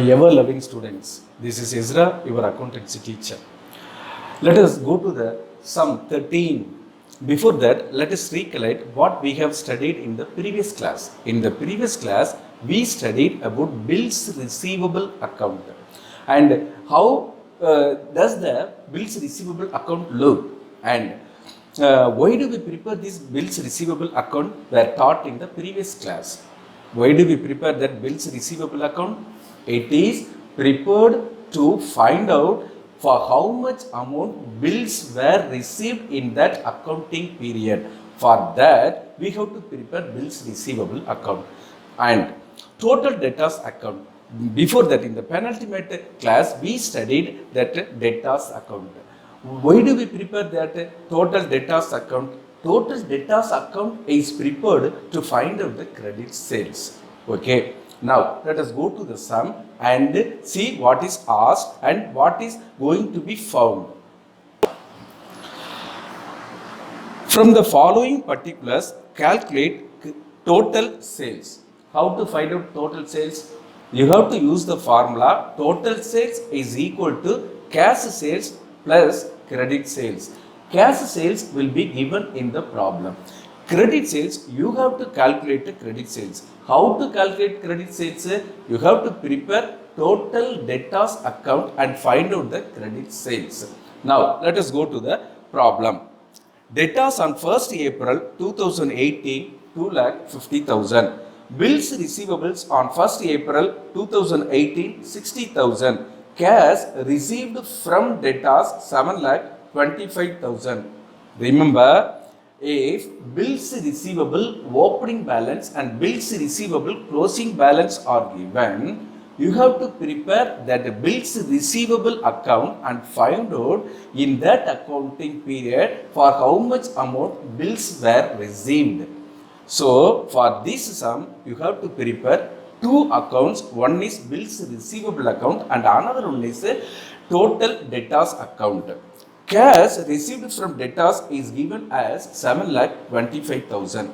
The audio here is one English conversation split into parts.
My ever-loving students, this is Ezra, your accountancy teacher. Let us go to the sum 13. Before that, let us recollect what we have studied in the previous class. In the previous class, we studied about bills receivable account and how does the bills receivable account look, and why do we prepare this bills receivable account were taught in the previous class. Why do we prepare that bills receivable account? It is prepared to find out for how much amount bills were received in that accounting period. For that, we have to prepare bills receivable account and total debtors account. Before that, in the penultimate class, we studied that debtors account. Why do we prepare that total debtors account? Total debtors account is prepared to find out the credit sales. Okay. Now, let us go to the sum and see what is asked and what is going to be found. From the following particulars, calculate total sales. How to find out total sales? You have to use the formula total sales is equal to cash sales plus credit sales. Cash sales will be given in the problem. Credit sales, you have to calculate the credit sales. How to calculate credit sales? You have to prepare total debtors account and find out the credit sales. Now, let us go to the problem. Debtors on 1st April 2018, 2,50,000. Bills receivables on 1st April 2018, 60,000. Cash received from debtors 7,25,000. Remember, if bills receivable opening balance and bills receivable closing balance are given, you have to prepare that bills receivable account and find out in that accounting period for how much amount bills were received. So, for this sum, you have to prepare two accounts. One is bills receivable account and another one is total debtors account. Cash received from debtors is given as 7,25,000.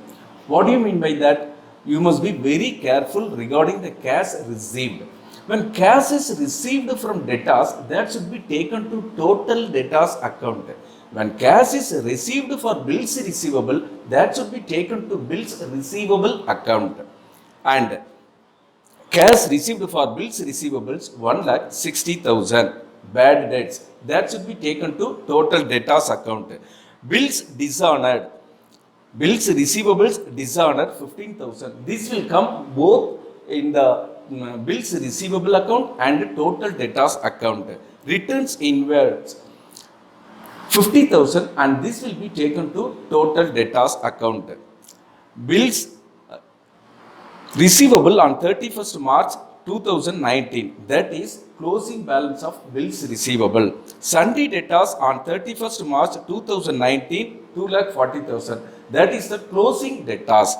What do you mean by that? You must be very careful regarding the cash received. When cash is received from debtors, that should be taken to total debtors account. When cash is received for bills receivable, that should be taken to bills receivable account. And cash received for bills receivables 1,60,000. Bad debts, that should be taken to total debtors account. Bills dishonored, bills receivables dishonored 15,000. This will come both in the bills receivable account and total debtors account. Returns inwards 50,000 and this will be taken to total debtors account. Bills receivable on 31st March 2019, that is closing balance of bills receivable. Sundry debtors on 31st March 2019, 2,40,000, that is the closing debtors.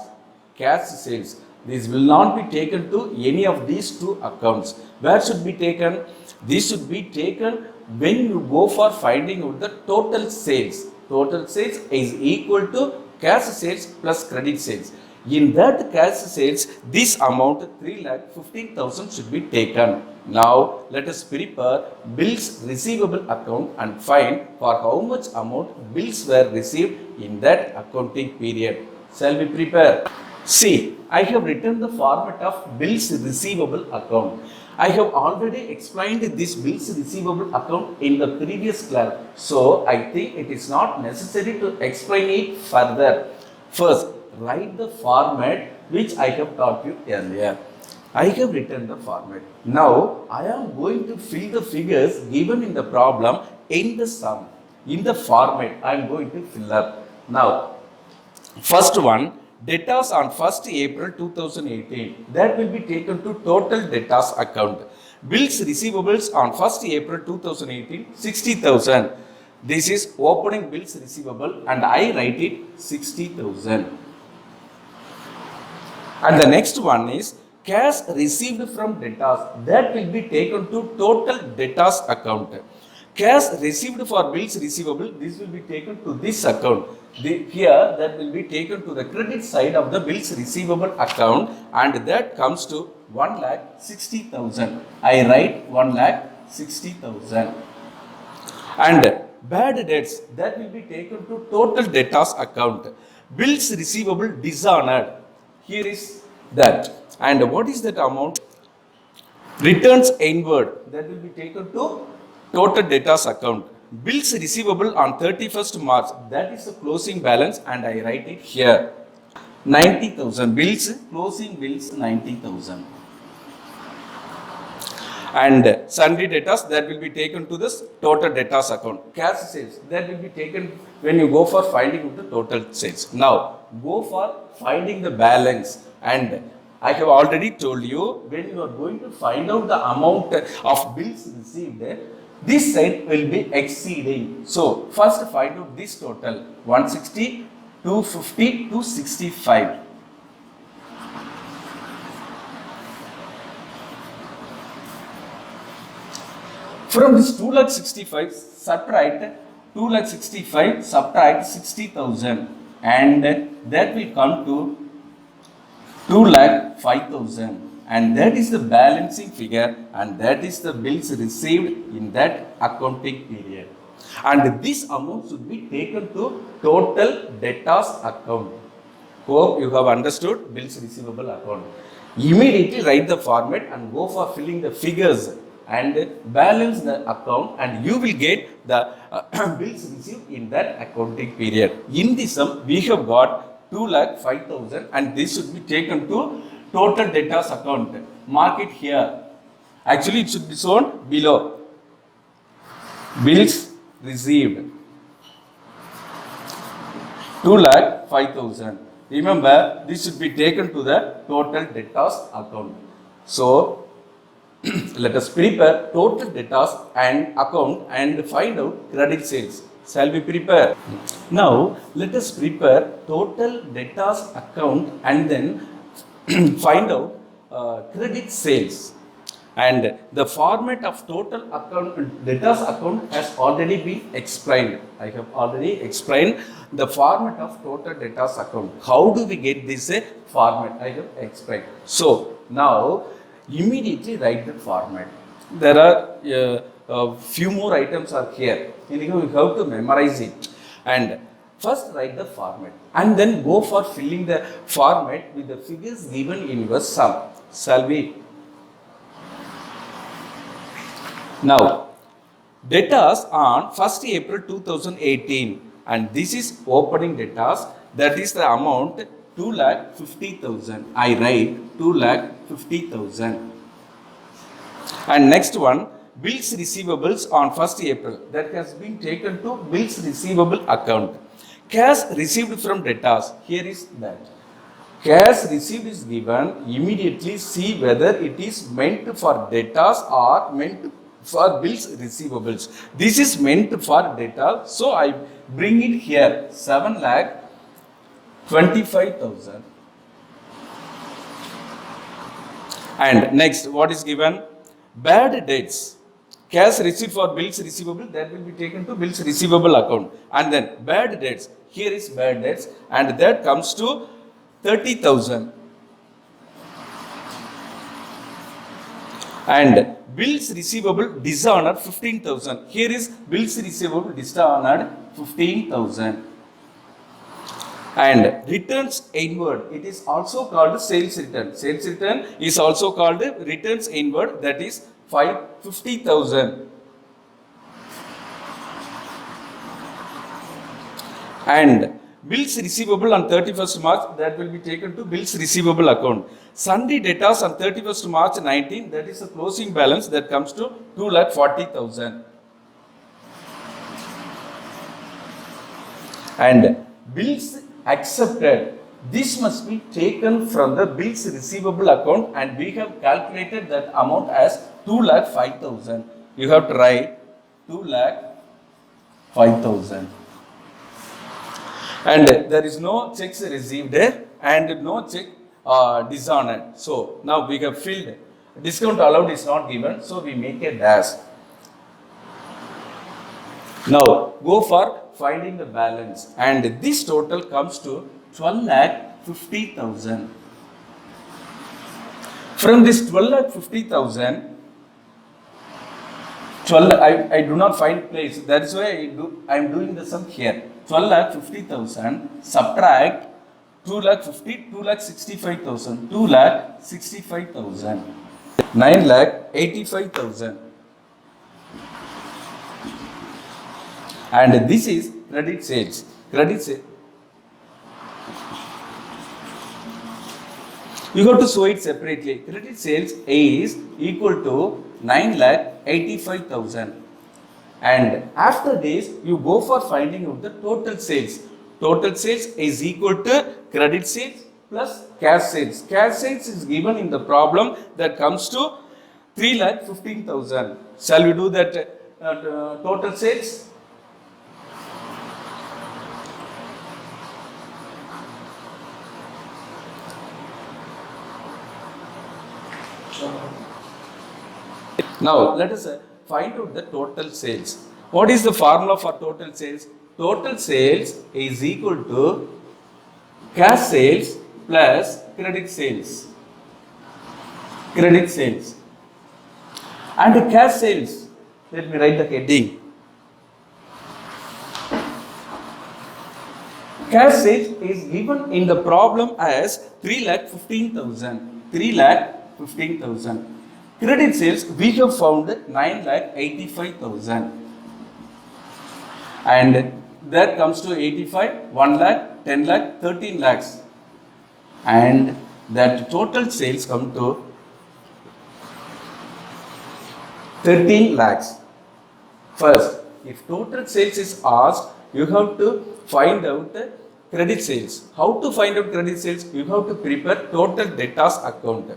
Cash sales, this will not be taken to any of these two accounts. Where should be taken? This should be taken when you go for finding out the total sales. Total sales is equal to cash sales plus credit sales. In that cash sales, this amount 3,15,000 should be taken. Now, let us prepare bills receivable account and find for how much amount bills were received in that accounting period. Shall we prepare? See, I have written the format of bills receivable account. I have already explained this bills receivable account in the previous class, so I think it is not necessary to explain it further. First, write the format which I have taught you earlier. I have written the format. Now, I am going to fill the figures given in the problem in the sum. In the format, I am going to fill up. Now, first one, debtors on 1st April 2018. That will be taken to total debtors account. Bills receivables on 1st April 2018, 60,000. This is opening bills receivable and I write it 60,000. And the next one is cash received from debtors. That will be taken to total debtors account. Cash received for bills receivable, this will be taken to this account. Here, that will be taken to the credit side of the bills receivable account and that comes to 1,60,000. I write 1,60,000. And bad debts that will be taken to total debtors account. Bills receivable dishonored. Here is that. And what is that amount? Returns inward that will be taken to total debtors account. Bills receivable on 31st March, that is the closing balance, and I write it here. 90,000. Bills, closing bills 90,000. And sundry debtors that will be taken to this total debtors account. Cash sales that will be taken when you go for finding out the total sales. Now go for finding the balance, and I have already told you, when you are going to find out the amount of bills received, this side will be exceeding. So first find out this total: 160, 250, 265. From this 2,65,000, subtract 2,65,000, subtract 60,000, and that will come to 2,05,000, and that is the balancing figure, and that is the bills received in that accounting period. And this amount should be taken to total debtors account. Hope you have understood bills receivable account. Immediately write the format and go for filling the figures and balance the account, and you will get the bills received in that accounting period. In this sum, we have got 2,05,000, and this should be taken to total debtors account. Mark it here. Actually, it should be shown below. Bills received 2,05,000. Remember, this should be taken to the total debtors account. So let us prepare total debtors and account and find out credit sales. Shall we prepare? Now let us prepare total debtors account and then find out credit sales. And the format of total account debtors account has already been explained. I have already explained the format of total debtors account. How do we get this format? I have explained. So now immediately write the format. There are a few more items are here. You have to memorize it. And first write the format, and then go for filling the format with the figures given in your sum. Shall we? Now, debtors on 1st April 2018, and this is opening debtors, that is the amount 2,50,000. I write 2,50,000. And next one, bills receivables on 1st April, that has been taken to bills receivable account. Cash received from debtors, here is that. Cash received is given, immediately see whether it is meant for debtors or meant for bills receivables. This is meant for debtors, so I bring it here, 7,25,000. And next, what is given? Bad debts. Cash received for bills receivable, that will be taken to bills receivable account. And then bad debts, here is bad debts, and that comes to 30,000. And bills receivable dishonored 15,000. Here is bills receivable dishonored 15,000. And returns inward, it is also called sales return. Sales return is also called returns inward, that is 50,000. And bills receivable on 31st March, that will be taken to bills receivable account. Sundry debtors on 31st March 19, that is the closing balance, that comes to 2,40,000. And bills accepted, this must be taken from the bills receivable account, and we have calculated that amount as 2,05,000. You have to write 2,05,000. And there is no checks received and no check dishonored. So now we have filled. Discount allowed is not given, so we make a dash. Now go for finding the balance, and this total comes to 12,50,000. From this 12,50,000, 12, I do not find place. That's why I am doing the sum here. 12,50,000 subtract 2,50,000, 2,65,000, 2,65,000, 9,85,000, and this is credit sales. Credit sales. You have to show it separately. Credit sales is equal to 9,85,000, and after this you go for finding out the total sales. Total sales is equal to credit sales plus cash sales. Cash sales is given in the problem that comes to 3,15,000. Shall we do that total sales? Now let us find out the total sales. What is the formula for total sales? Total sales is equal to cash sales plus credit sales. Credit sales. And cash sales, let me write the heading. Cash sales is given in the problem as 3,15,000. 3,15,000. Credit sales we have found 9,85,000, and that comes to 85, 1 lakh, 10 lakh, 13 lakhs, and that total sales come to 13 lakhs. First, if total sales is asked, you have to find out the credit sales. How to find out credit sales? You have to prepare total debtors account.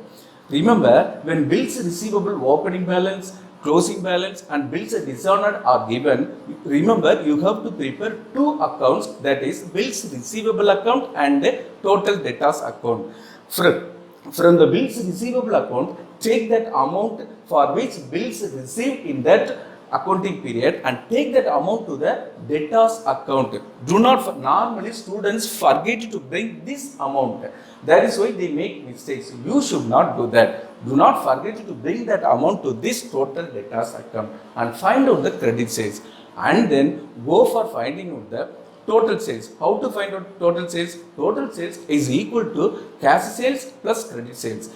Remember, when bills receivable opening balance, closing balance and bills dishonored are given, remember you have to prepare two accounts, that is bills receivable account and total debtors account. From the bills receivable account, take that amount for which bills received in that accounting period and take that amount to the debtors account. Do not, normally students forget to bring this amount. That is why they make mistakes. You should not do that. Do not forget to bring that amount to this total debtors account and find out the credit sales, and then go for finding out the total sales. How to find out total sales? Total sales is equal to cash sales plus credit sales.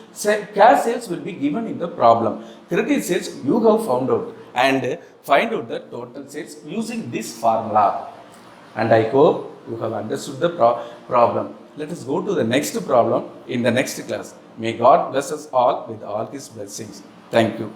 Cash sales will be given in the problem. Credit sales you have found out, and find out the total sales using this formula. And I hope you have understood the problem. Let us go to the next problem in the next class. May God bless us all with all His blessings. Thank you.